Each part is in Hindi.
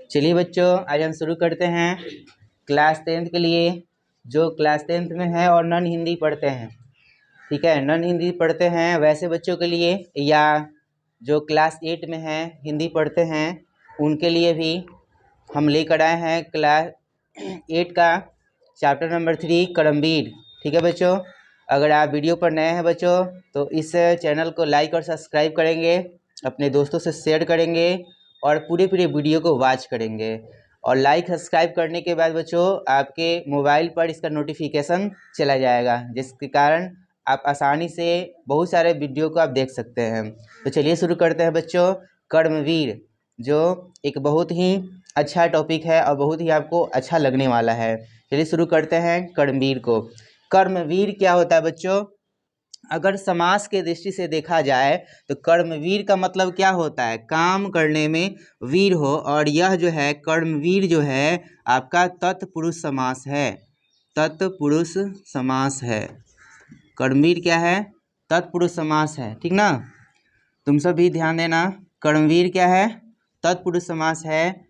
चलिए बच्चों, आज हम शुरू करते हैं क्लास 10th के लिए। जो क्लास 10th में है और नॉन हिंदी पढ़ते हैं, ठीक है, नॉन हिंदी पढ़ते हैं वैसे बच्चों के लिए, या जो क्लास 8 में है हिंदी पढ़ते हैं उनके लिए भी हम लेकर आए हैं क्लास 8 का चैप्टर नंबर 3 कर्मवीर। ठीक है बच्चों, अगर आप वीडियो पर नए हैं बच्चों तो इस चैनल को लाइक और सब्सक्राइब करेंगे, अपने दोस्तों से शेयर करेंगे और पूरे वीडियो को वॉच करेंगे। और लाइक सब्सक्राइब करने के बाद बच्चों आपके मोबाइल पर इसका नोटिफिकेशन चला जाएगा, जिसके कारण आप आसानी से बहुत सारे वीडियो को आप देख सकते हैं। तो चलिए शुरू करते हैं बच्चों, कर्मवीर, जो एक बहुत ही अच्छा टॉपिक है और बहुत ही आपको अच्छा लगने वाला है। चलिए शुरू करते हैं कर्मवीर को। कर्मवीर क्या होता है बच्चों? अगर समास के दृष्टि से देखा जाए तो कर्मवीर का मतलब क्या होता है? काम करने में वीर हो। और यह जो है कर्मवीर जो है आपका तत्पुरुष समास है, तत्पुरुष समास है। कर्मवीर क्या है? तत्पुरुष समास है, ठीक ना। तुम सब भी ध्यान देना, कर्मवीर क्या है? तत्पुरुष समास है।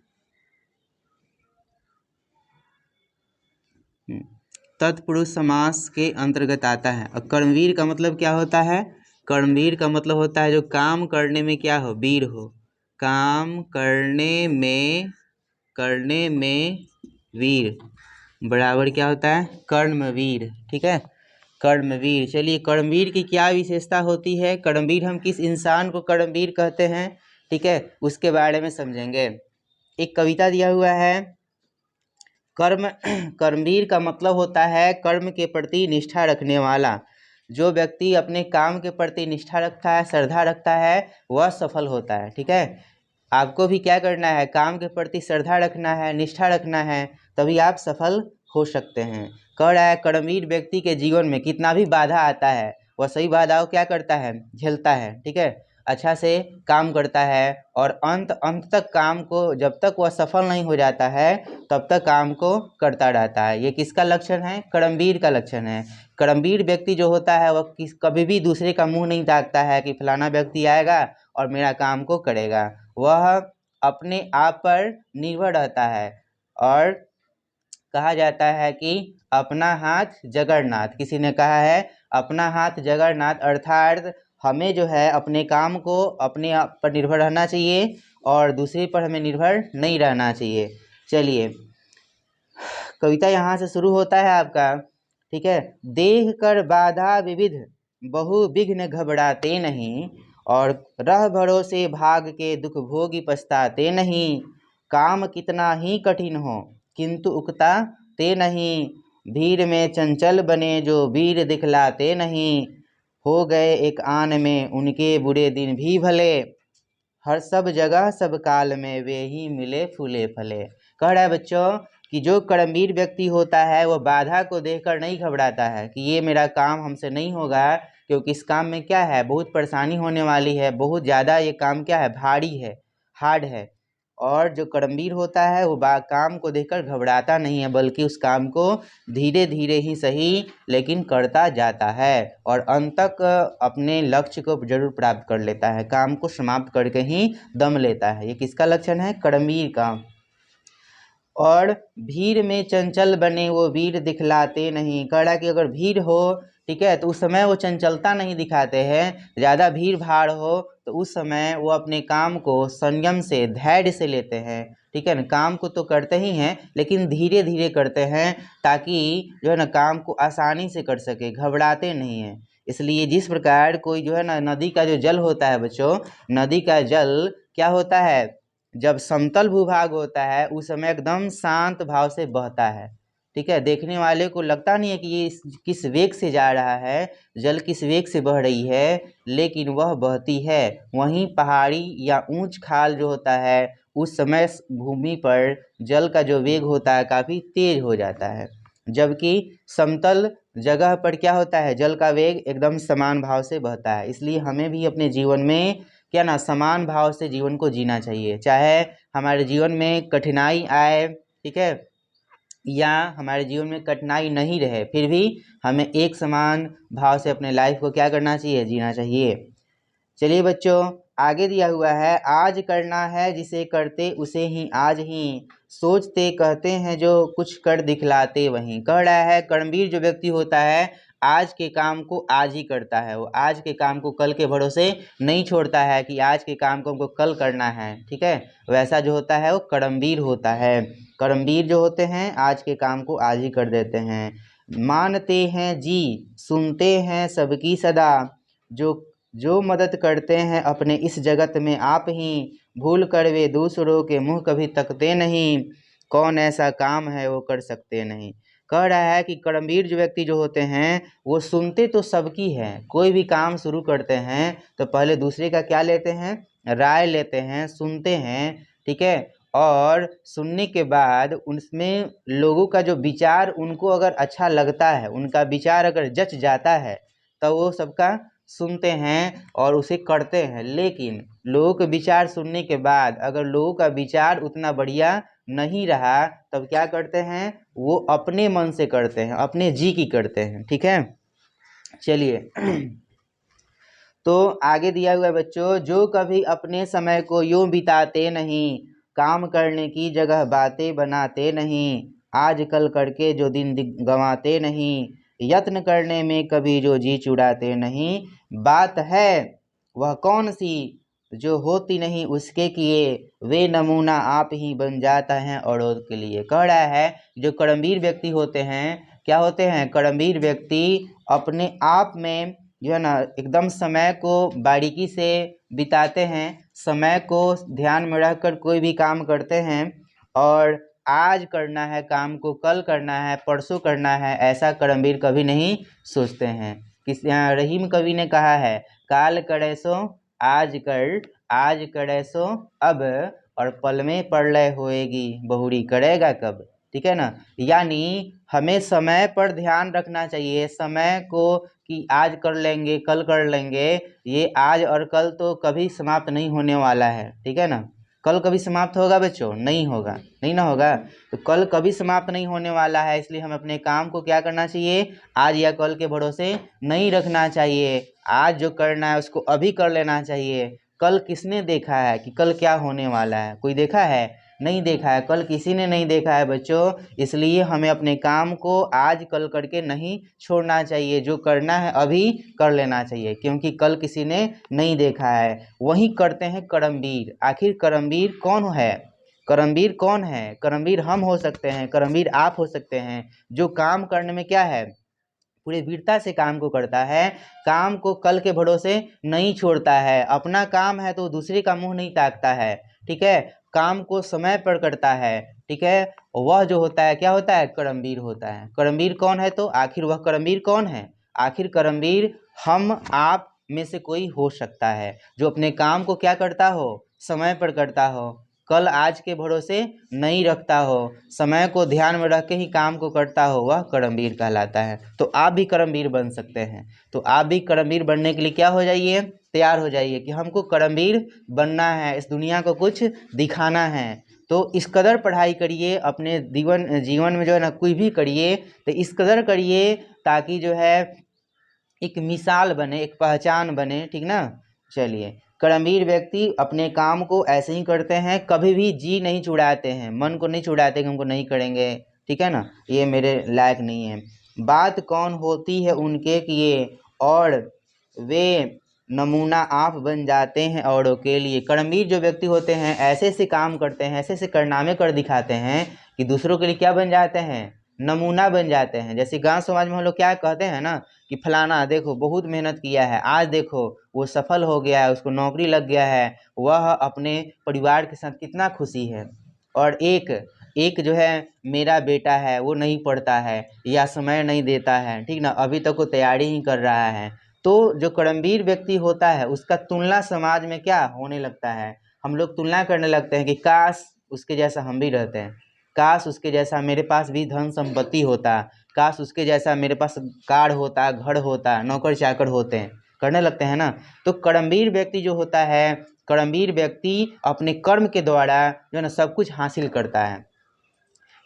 तत्पुरुष समास के अंतर्गत आता है। और कर्मवीर का मतलब क्या होता है? कर्मवीर का मतलब होता है जो काम करने में क्या हो? वीर हो। काम करने में वीर बराबर क्या होता है? कर्मवीर। ठीक है, कर्मवीर। चलिए, कर्मवीर की क्या विशेषता होती है? कर्मवीर, हम किस इंसान को कर्मवीर कहते हैं, ठीक है, उसके बारे में समझेंगे। एक कविता दिया हुआ है। कर्मवीर का मतलब होता है कर्म के प्रति निष्ठा रखने वाला। जो व्यक्ति अपने काम के प्रति निष्ठा रखता है, श्रद्धा रखता है, वह सफल होता है। ठीक है, आपको भी क्या करना है? काम के प्रति श्रद्धा रखना है, निष्ठा रखना है, तभी आप सफल हो सकते हैं। कह रहा है कर्मवीर व्यक्ति के जीवन में कितना भी बाधा आता है वह सही बाधाओं क्या करता है? झेलता है। ठीक है, अच्छा से काम करता है और अंत तक काम को, जब तक वह सफल नहीं हो जाता है तब तक काम को करता रहता है। ये किसका लक्षण है? कर्मवीर का लक्षण है। कर्मवीर व्यक्ति जो होता है वह कभी भी दूसरे का मुंह नहीं ताकता है कि फलाना व्यक्ति आएगा और मेरा काम को करेगा। वह अपने आप पर निर्भर रहता है। और कहा जाता है कि अपना हाथ जगन्नाथ, किसी ने कहा है अपना हाथ जगन्नाथ, अर्थात हमें जो है अपने काम को अपने आप पर निर्भर रहना चाहिए और दूसरे पर हमें निर्भर नहीं रहना चाहिए। चलिए, कविता यहाँ से शुरू होता है आपका, ठीक है। देख कर बाधा विविध बहु विघ्न घबराते नहीं, और रह भरोसे भाग के दुख भोगी पछताते नहीं। काम कितना ही कठिन हो किंतु उकता ते नहीं, भीड़ में चंचल बने जो वीर दिखलाते नहीं। हो गए एक आन में उनके बुरे दिन भी भले, हर सब जगह सब काल में वे ही मिले फूले फले। कह रहा है बच्चों कि जो कर्मवीर व्यक्ति होता है वह बाधा को देखकर नहीं घबराता है कि ये मेरा काम हमसे नहीं होगा, क्योंकि इस काम में क्या है? बहुत परेशानी होने वाली है, बहुत ज़्यादा ये काम क्या है? भारी है, हार्ड है। और जो कर्मवीर होता है वो काम को देखकर घबराता नहीं है, बल्कि उस काम को धीरे धीरे ही सही लेकिन करता जाता है और अंत तक अपने लक्ष्य को जरूर प्राप्त कर लेता है। काम को समाप्त करके ही दम लेता है। ये किसका लक्षण है? कर्मवीर का। और भीड़ में चंचल बने वो वीर दिखलाते नहीं। कह रहा कि अगर भीड़ हो, ठीक है, तो उस समय वो चंचलता नहीं दिखाते हैं। ज़्यादा भीड़ भाड़ हो तो उस समय वो अपने काम को संयम से, धैर्य से लेते हैं। ठीक है ना, काम को तो करते ही हैं लेकिन धीरे धीरे करते हैं, ताकि जो है ना काम को आसानी से कर सके, घबराते नहीं हैं। इसलिए जिस प्रकार कोई जो है ना नदी का जो जल होता है बच्चों, नदी का जल क्या होता है? जब समतल भूभाग होता है उस समय एकदम शांत भाव से बहता है। ठीक है, देखने वाले को लगता नहीं है कि ये किस वेग से जा रहा है, जल किस वेग से बह रही है, लेकिन वह बहती है। वहीं पहाड़ी या ऊंच खाल जो होता है उस समय भूमि पर जल का जो वेग होता है काफ़ी तेज हो जाता है, जबकि समतल जगह पर क्या होता है? जल का वेग एकदम समान भाव से बहता है। इसलिए हमें भी अपने जीवन में क्या ना समान भाव से जीवन को जीना चाहिए। चाहे हमारे जीवन में कठिनाई आए, ठीक है, या हमारे जीवन में कठिनाई नहीं रहे, फिर भी हमें एक समान भाव से अपने लाइफ को क्या करना चाहिए? जीना चाहिए। चलिए बच्चों, आगे दिया हुआ है, आज करना है जिसे करते उसे ही आज ही, सोचते कहते हैं जो कुछ कर दिखलाते वहीं। कह रहा है कर्मवीर जो व्यक्ति होता है आज के काम को आज ही करता है, वो आज के काम को कल के भरोसे नहीं छोड़ता है कि आज के काम को हमको कल करना है, ठीक है। वैसा जो होता है वो कर्मवीर होता है। कर्मवीर जो होते हैं आज के काम को आज ही कर देते हैं। मानते हैं जी सुनते हैं सबकी सदा, जो मदद करते हैं अपने इस जगत में आप ही, भूल कर वे दूसरों के मुंह कभी तकते नहीं, कौन ऐसा काम है वो कर सकते नहीं। कह रहा है कि कर्मवीर जो व्यक्ति जो होते हैं वो सुनते तो सबकी है, कोई भी काम शुरू करते हैं तो पहले दूसरे का क्या लेते हैं, राय लेते हैं, सुनते हैं, ठीक है। और सुनने के बाद उसमें लोगों का जो विचार उनको अगर अच्छा लगता है, उनका विचार अगर जच जाता है तो वो सबका सुनते हैं और उसे करते हैं। लेकिन लोगों के विचार सुनने के बाद अगर लोगों का विचार उतना बढ़िया नहीं रहा तब क्या करते हैं, वो अपने मन से करते हैं, अपने जी की करते हैं, ठीक है। चलिए तो आगे दिया हुआ है बच्चों, जो कभी अपने समय को यूं बिताते नहीं, काम करने की जगह बातें बनाते नहीं, आज कल करके जो दिन गंवाते नहीं, यत्न करने में कभी जो जी चुराते नहीं, बात है वह कौन सी जो होती नहीं उसके किए, वे नमूना आप ही बन जाता है औरों के लिए। कह रहा है जो कर्मवीर व्यक्ति होते हैं, क्या होते हैं, कर्मवीर व्यक्ति अपने आप में जो है ना एकदम समय को बारीकी से बिताते हैं, समय को ध्यान में रखकर कोई भी काम करते हैं, और आज करना है काम को कल करना है, परसों करना है, ऐसा कर्मवीर कभी नहीं सोचते हैं। रहीम कवि ने कहा है, काल करे सो आज करे सो अब, और पल में प्रलय होएगी बहुरी करेगा कब, ठीक है ना। यानी हमें समय पर ध्यान रखना चाहिए, समय को कि आज कर लेंगे कल कर लेंगे, ये आज और कल तो कभी समाप्त नहीं होने वाला है, ठीक है ना। कल कभी समाप्त होगा बच्चों, नहीं होगा, नहीं ना होगा, तो कल कभी समाप्त नहीं होने वाला है, इसलिए हम अपने काम को क्या करना चाहिए, आज या कल के भरोसे नहीं रखना चाहिए। आज जो करना है उसको अभी कर लेना चाहिए। कल किसने देखा है कि कल क्या होने वाला है, कोई देखा है, नहीं देखा है, कल किसी ने नहीं देखा है बच्चों। इसलिए हमें अपने काम को आज कल करके नहीं छोड़ना चाहिए, जो करना है अभी कर लेना चाहिए, क्योंकि कल किसी ने नहीं देखा है। वही करते हैं कर्मवीर। आखिर कर्मवीर कौन है, कर्मवीर कौन है, कर्मवीर हम हो सकते हैं, कर्मवीर आप हो सकते हैं, जो काम करने में क्या है, पूरी वीरता से काम को करता है, काम को कल के भरोसे नहीं छोड़ता है, अपना काम है तो दूसरे का मुंह नहीं ताकता है, ठीक है, काम को समय पर करता है, ठीक है। वह जो होता है क्या होता है, कर्मवीर होता है। कर्मवीर कौन है, तो आखिर वह कर्मवीर कौन है, आखिर कर्मवीर हम आप में से कोई हो सकता है, जो अपने काम को क्या करता हो, समय पर करता हो, कल आज के भरोसे नहीं रखता हो, समय को ध्यान में रख के ही काम को करता हो, वह कर्मवीर कहलाता है। तो आप भी कर्मवीर बन सकते हैं। तो आप भी कर्मवीर बनने के लिए क्या हो जाइए, तैयार हो जाइए कि हमको कर्मवीर बनना है, इस दुनिया को कुछ दिखाना है। तो इस कदर पढ़ाई करिए, अपने जीवन में जो है ना कोई भी करिए तो इस कदर करिए ताकि जो है एक मिसाल बने, एक पहचान बने, ठीक ना। चलिए, कर्मवीर व्यक्ति अपने काम को ऐसे ही करते हैं, कभी भी जी नहीं चुड़ाते हैं, मन को नहीं चुड़ाते कि हमको नहीं करेंगे, ठीक है ना, ये मेरे लायक नहीं है। बात कौन होती है उनके किए, और वे नमूना आप बन जाते हैं औरों के लिए। कर्मवीर जो व्यक्ति होते हैं ऐसे ऐसे काम करते हैं, ऐसे ऐसे कारनामे कर दिखाते हैं कि दूसरों के लिए क्या बन जाते हैं, नमूना बन जाते हैं। जैसे गांव समाज में हम लोग क्या कहते हैं ना कि फलाना देखो बहुत मेहनत किया है, आज देखो वो सफल हो गया है, उसको नौकरी लग गया है, वह अपने परिवार के साथ कितना खुशी है। और एक जो है मेरा बेटा है वो नहीं पढ़ता है या समय नहीं देता है, ठीक ना, अभी तक वो तैयारी ही कर रहा है। तो जो कर्मवीर व्यक्ति होता है उसका तुलना समाज में क्या होने लगता है, हम लोग तुलना करने लगते हैं कि काश उसके जैसा हम भी रहते हैं, काश उसके जैसा मेरे पास भी धन संपत्ति होता, काश उसके जैसा मेरे पास कार होता, घर होता, नौकर चाकर होते हैं, करने लगते हैं ना। तो कर्मवीर व्यक्ति जो होता है, कर्मवीर व्यक्ति अपने कर्म के द्वारा जो है ना सब कुछ हासिल करता है।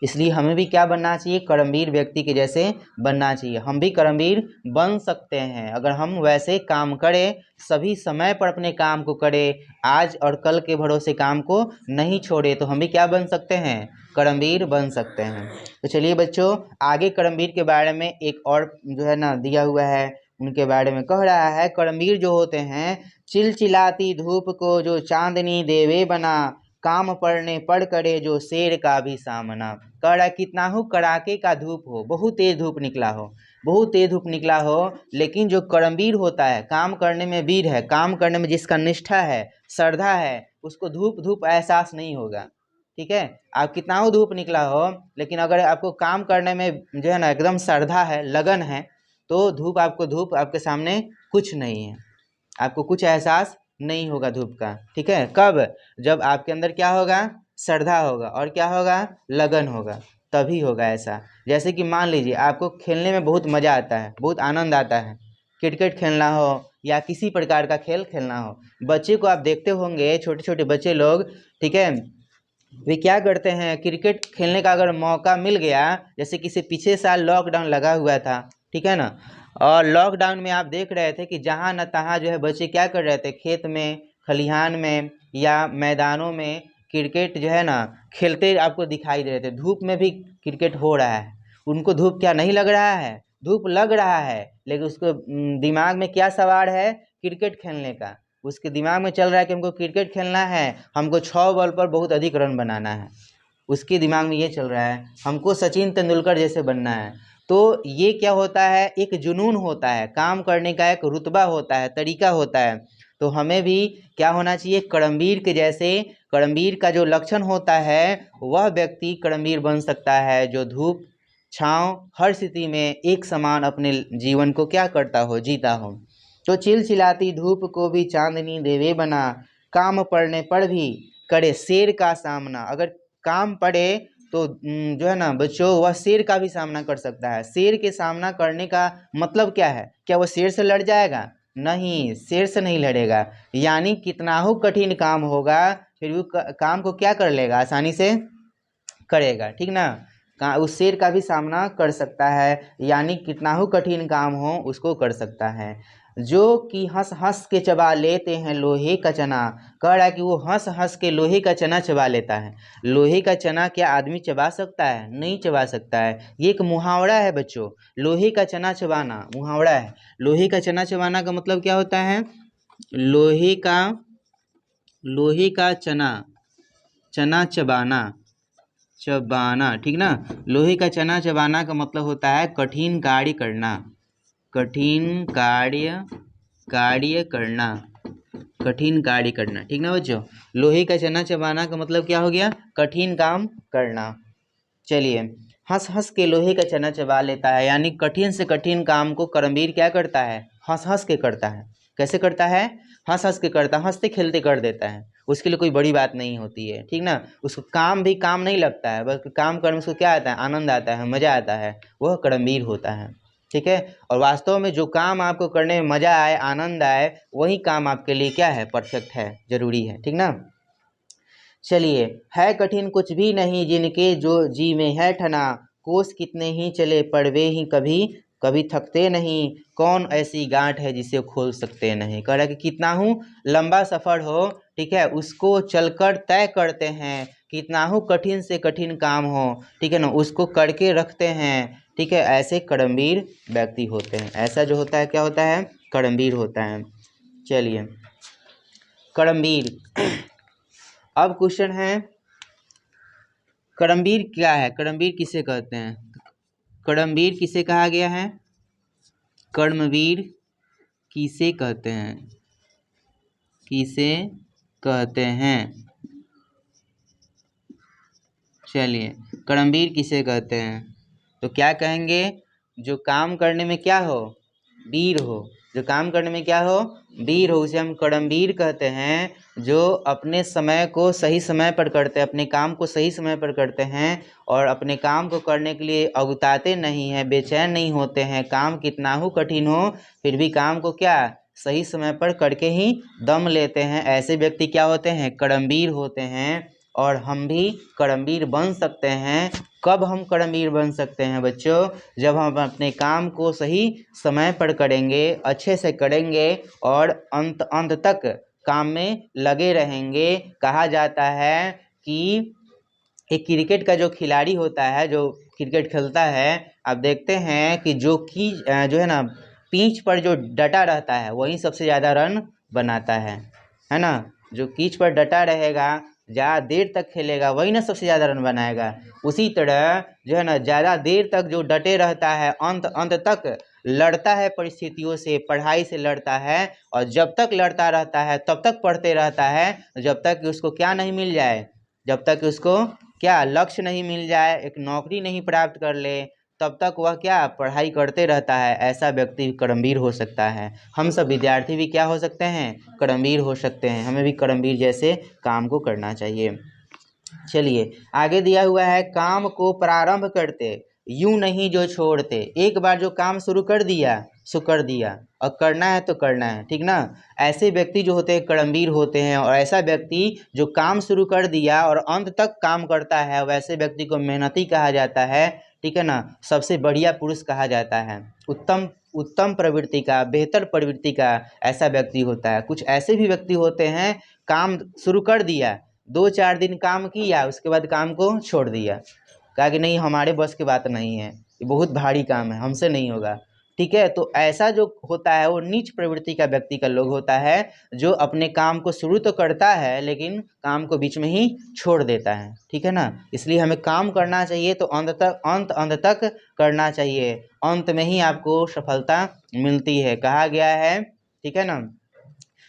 इसलिए हमें भी क्या बनना चाहिए, कर्मवीर व्यक्ति के जैसे बनना चाहिए। हम भी कर्मवीर बन सकते हैं अगर हम वैसे काम करें, सभी समय पर अपने काम को करें, आज और कल के भरोसे काम को नहीं छोड़े, तो हम भी क्या बन सकते हैं, कर्मवीर बन सकते हैं। तो चलिए बच्चों, आगे कर्मवीर के बारे में एक और जो है ना दिया हुआ है, उनके बारे में कह रहा है। कर्मवीर जो होते हैं, चिलचिलाती धूप को जो चांदनी देवे बना, काम पड़ने पड़ करे जो शेर का भी सामना। कह रहा है कितना हो कड़ाके का धूप हो, बहुत तेज धूप निकला हो, बहुत तेज धूप निकला हो, लेकिन जो कर्मवीर होता है, काम करने में वीर है, काम करने में जिसका निष्ठा है, श्रद्धा है, उसको धूप धूप एहसास नहीं होगा। ठीक है, आप कितना हो धूप निकला हो, लेकिन अगर आपको काम करने में जो है ना एकदम श्रद्धा है, लगन है, तो धूप आपके सामने कुछ नहीं है, आपको कुछ एहसास नहीं होगा धूप का। ठीक है, कब, जब आपके अंदर क्या होगा, श्रद्धा होगा, और क्या होगा, लगन होगा, तभी होगा ऐसा। जैसे कि मान लीजिए आपको खेलने में बहुत मज़ा आता है, बहुत आनंद आता है, क्रिकेट खेलना हो या किसी प्रकार का खेल खेलना हो। बच्चे को आप देखते होंगे, छोटे छोटे बच्चे लोग, ठीक है, वे क्या करते हैं, क्रिकेट खेलने का अगर मौका मिल गया, जैसे किसी पिछले साल लॉकडाउन लगा हुआ था, ठीक है ना, और लॉकडाउन में आप देख रहे थे कि जहाँ न तहाँ जो है बच्चे क्या कर रहे थे, खेत में, खलिहान में या मैदानों में क्रिकेट जो है ना खेलते आपको दिखाई दे रहे थे। धूप में भी क्रिकेट हो रहा है, उनको धूप क्या नहीं लग रहा है, धूप लग रहा है, लेकिन उसको दिमाग में क्या सवार है, क्रिकेट खेलने का। उसके दिमाग में चल रहा है कि हमको क्रिकेट खेलना है, हमको 6 बॉल पर बहुत अधिक रन बनाना है, उसके दिमाग में ये चल रहा है, हमको सचिन तेंदुलकर जैसे बनना है। तो ये क्या होता है, एक जुनून होता है, काम करने का एक रुतबा होता है, तरीका होता है। तो हमें भी क्या होना चाहिए, कर्मवीर के जैसे। कर्मवीर का जो लक्षण होता है, वह व्यक्ति कर्मवीर बन सकता है जो धूप छाँव हर स्थिति में एक समान अपने जीवन को क्या करता हो, जीता हो। तो चिलचिलाती धूप को भी चांदनी देवे बना, काम पड़ने पर भी करे शेर का सामना। अगर काम पड़े तो जो है ना बच्चों, वह शेर का भी सामना कर सकता है। शेर के सामना करने का मतलब क्या है, क्या वह शेर से लड़ जाएगा, नहीं, शेर से नहीं लड़ेगा। यानी कितना हो कठिन काम होगा, फिर भी काम को क्या कर लेगा, आसानी से करेगा। ठीक ना, उस शेर का भी सामना कर सकता है, यानी कितना हो कठिन काम हो उसको कर सकता है। जो कि हंस हंस के चबा लेते हैं लोहे का चना। कह रहा है कि वो हंस हंस के लोहे का चना चबा लेता है। लोहे का चना क्या आदमी चबा सकता है, नहीं चबा सकता है। ये एक मुहावरा है बच्चों, लोहे का चना चबाना मुहावरा है। लोहे का चना चबाना का मतलब क्या होता है, लोहे का चना चबाना, ठीक ना। लोहे का चना चबाना का मतलब होता है कठिन कार्य करना, कठिन कार्य करना, ठीक ना बच्चों। लोहे का चना चबाना का मतलब क्या हो गया, कठिन काम करना। चलिए, हंस हंस के लोहे का चना चबा लेता है, यानी कठिन से कठिन काम को कर्मवीर क्या करता है, हंस हंस के करता है। कैसे करता है, हंस हंस के करता है, हंसते खेलते कर देता है, उसके लिए कोई बड़ी बात नहीं होती है। ठीक ना, उसको काम भी काम नहीं लगता है, बल्कि काम करने में उसको क्या आता है, आनंद आता है, मज़ा आता है, वह कर्मवीर होता है। ठीक है, और वास्तव में जो काम आपको करने में मज़ा आए, आनंद आए, वही काम आपके लिए क्या है, परफेक्ट है, जरूरी है। ठीक ना। चलिए, है कठिन कुछ भी नहीं जिनके जो जी में है ठना, कोस कितने ही चले पर वे ही कभी थकते नहीं, कौन ऐसी गांठ है जिसे खोल सकते नहीं। कह रहा है कि कितना हूँ लंबा सफ़र हो, ठीक है, उसको चलकर तय करते हैं, कितना हूँ कठिन से कठिन काम हो, ठीक है ना, उसको करके रखते हैं। ठीक है, ऐसे कर्मवीर व्यक्ति होते हैं। ऐसा जो होता है क्या होता है, कर्मवीर होता है। चलिए, कर्मवीर। अब क्वेश्चन है, कर्मवीर क्या है, कर्मवीर किसे कहते हैं। कर्मवीर किसे कहा गया है, कर्मवीर किसे कहते हैं, चलिए, कर्मवीर किसे कहते हैं, तो क्या कहेंगे, जो काम करने में क्या हो, वीर हो, जो काम करने में क्या हो, वीर हो, उसे हम कर्मवीर कहते हैं। जो अपने समय को सही समय पर करते हैं, अपने काम को सही समय पर करते हैं, और अपने काम को करने के लिए अगुताते नहीं हैं, बेचैन नहीं होते हैं। काम कितना हो कठिन हो, फिर भी काम को क्या सही समय पर करके ही दम लेते हैं। ऐसे व्यक्ति क्या होते हैं, कर्मवीर होते हैं। और हम भी कर्मवीर बन सकते हैं। कब हम कर्मवीर बन सकते हैं बच्चों? जब हम अपने काम को सही समय पर करेंगे, अच्छे से करेंगे और अंत तक काम में लगे रहेंगे। कहा जाता है कि एक क्रिकेट का जो खिलाड़ी होता है, जो क्रिकेट खेलता है, आप देखते हैं कि जो है ना पिच पर जो डटा रहता है वही सबसे ज़्यादा रन बनाता है ना। जो पिच पर डटा रहेगा, ज़्यादा देर तक खेलेगा, वही ना सबसे ज़्यादा रन बनाएगा। उसी तरह जो है ना ज़्यादा देर तक जो डटे रहता है, अंत तक लड़ता है परिस्थितियों से, पढ़ाई से लड़ता है, और जब तक लड़ता रहता है तब तक पढ़ते रहता है, जब तक कि उसको क्या नहीं मिल जाए, जब तक उसको क्या लक्ष्य नहीं मिल जाए, एक नौकरी नहीं प्राप्त कर ले, तब तक वह क्या पढ़ाई करते रहता है। ऐसा व्यक्ति कर्मवीर हो सकता है। हम सब विद्यार्थी भी क्या हो सकते हैं? कर्मवीर हो सकते हैं। हमें भी कर्मवीर जैसे काम को करना चाहिए। चलिए आगे दिया हुआ है, काम को प्रारंभ करते यूं नहीं जो छोड़ते। एक बार जो काम शुरू कर दिया सो कर दिया, और करना है तो करना है, ठीक ना। ऐसे व्यक्ति जो होते हैं कर्मवीर होते हैं। और ऐसा व्यक्ति जो काम शुरू कर दिया और अंत तक काम करता है, वैसे व्यक्ति को मेहनती कहा जाता है, ठीक है ना। सबसे बढ़िया पुरुष कहा जाता है। उत्तम प्रवृत्ति का, बेहतर प्रवृत्ति का ऐसा व्यक्ति होता है। कुछ ऐसे भी व्यक्ति होते हैं, काम शुरू कर दिया, 2-4 दिन काम किया, उसके बाद काम को छोड़ दिया, कहा कि नहीं हमारे बस की बात नहीं है, ये बहुत भारी काम है, हमसे नहीं होगा, ठीक है। तो ऐसा जो होता है वो नीच प्रवृत्ति का व्यक्ति का लोग होता है, जो अपने काम को शुरू तो करता है लेकिन काम को बीच में ही छोड़ देता है, ठीक है ना। इसलिए हमें काम करना चाहिए तो अंत तक करना चाहिए। अंत में ही आपको सफलता मिलती है। कहा गया है, ठीक है ना,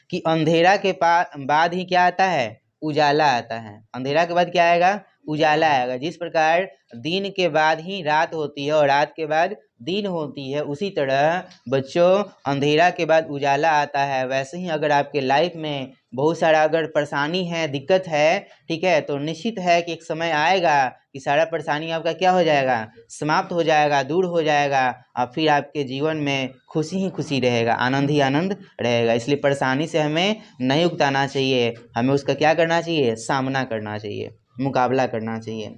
कि अंधेरा के बाद ही क्या आता है? उजाला आता है। अंधेरा के बाद क्या आएगा? उजाला आएगा। जिस प्रकार दिन के बाद ही रात होती है और रात के बाद दिन होती है, उसी तरह बच्चों अंधेरा के बाद उजाला आता है। वैसे ही अगर आपके लाइफ में बहुत सारा अगर परेशानी है, दिक्कत है, ठीक है, तो निश्चित है कि एक समय आएगा कि सारा परेशानी आपका क्या हो जाएगा? समाप्त हो जाएगा, दूर हो जाएगा, और फिर आपके जीवन में खुशी ही खुशी रहेगा, आनंद ही आनंद रहेगा। इसलिए परेशानी से हमें नहीं उकताना चाहिए, हमें उसका क्या करना चाहिए? सामना करना चाहिए, मुकाबला करना चाहिए।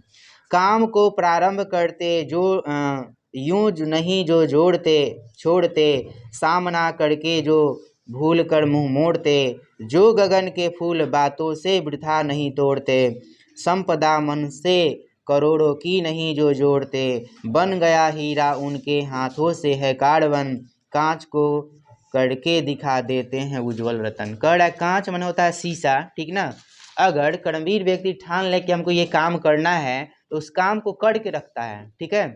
काम को प्रारंभ करते यूं नहीं जो जोड़ते छोड़ते, सामना करके जो भूल कर मुंह मोड़ते, जो गगन के फूल बातों से वृथा नहीं तोड़ते, संपदा मन से करोड़ों की नहीं जो जोड़ते, बन गया हीरा उनके हाथों से है कार्बन, कांच को करके दिखा देते हैं उज्जवल रतन। कह रहा है कांच मन होता है शीशा, ठीक ना। अगर कर्मवीर व्यक्ति ठान ले कि हमको ये काम करना है, तो उस काम को करके रखता है, ठीक है,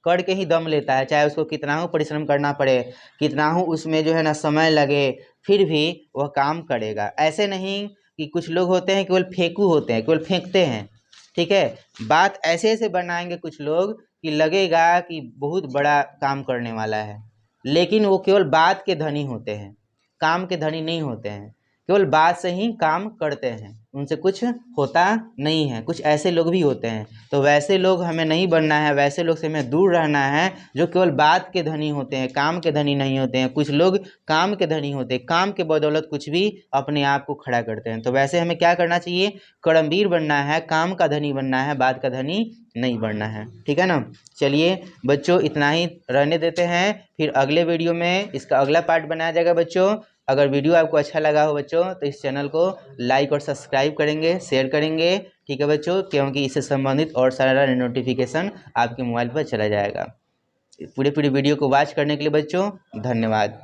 करके ही दम लेता है, चाहे उसको कितना हो परिश्रम करना पड़े, कितना हो उसमें जो है ना समय लगे, फिर भी वह काम करेगा। ऐसे नहीं कि कुछ लोग होते हैं केवल फेंकू होते हैं, केवल फेंकते हैं, ठीक है। बात ऐसे ऐसे बनाएंगे कुछ लोग कि लगेगा कि बहुत बड़ा काम करने वाला है, लेकिन वो केवल बात के धनी होते हैं, काम के धनी नहीं होते हैं। केवल बात से ही काम करते हैं, उनसे कुछ होता नहीं है। कुछ ऐसे लोग भी होते हैं, तो वैसे लोग हमें नहीं बनना है, वैसे लोग से हमें दूर रहना है, जो केवल बात के धनी होते हैं, काम के धनी नहीं होते हैं। कुछ लोग काम के धनी होते हैं, काम के बदौलत कुछ भी अपने आप को खड़ा करते हैं। तो वैसे हमें क्या करना चाहिए? कर्मवीर बनना है, काम का धनी बनना है, बात का धनी नहीं बनना है, ठीक है ना। चलिए बच्चों इतना ही रहने देते हैं, फिर अगले वीडियो में इसका अगला पार्ट बनाया जाएगा। बच्चों अगर वीडियो आपको अच्छा लगा हो बच्चों, तो इस चैनल को लाइक और सब्सक्राइब करेंगे, शेयर करेंगे, ठीक है बच्चों, क्योंकि इससे संबंधित और सारा नोटिफिकेशन आपके मोबाइल पर चला जाएगा। पूरे वीडियो को वॉच करने के लिए बच्चों धन्यवाद।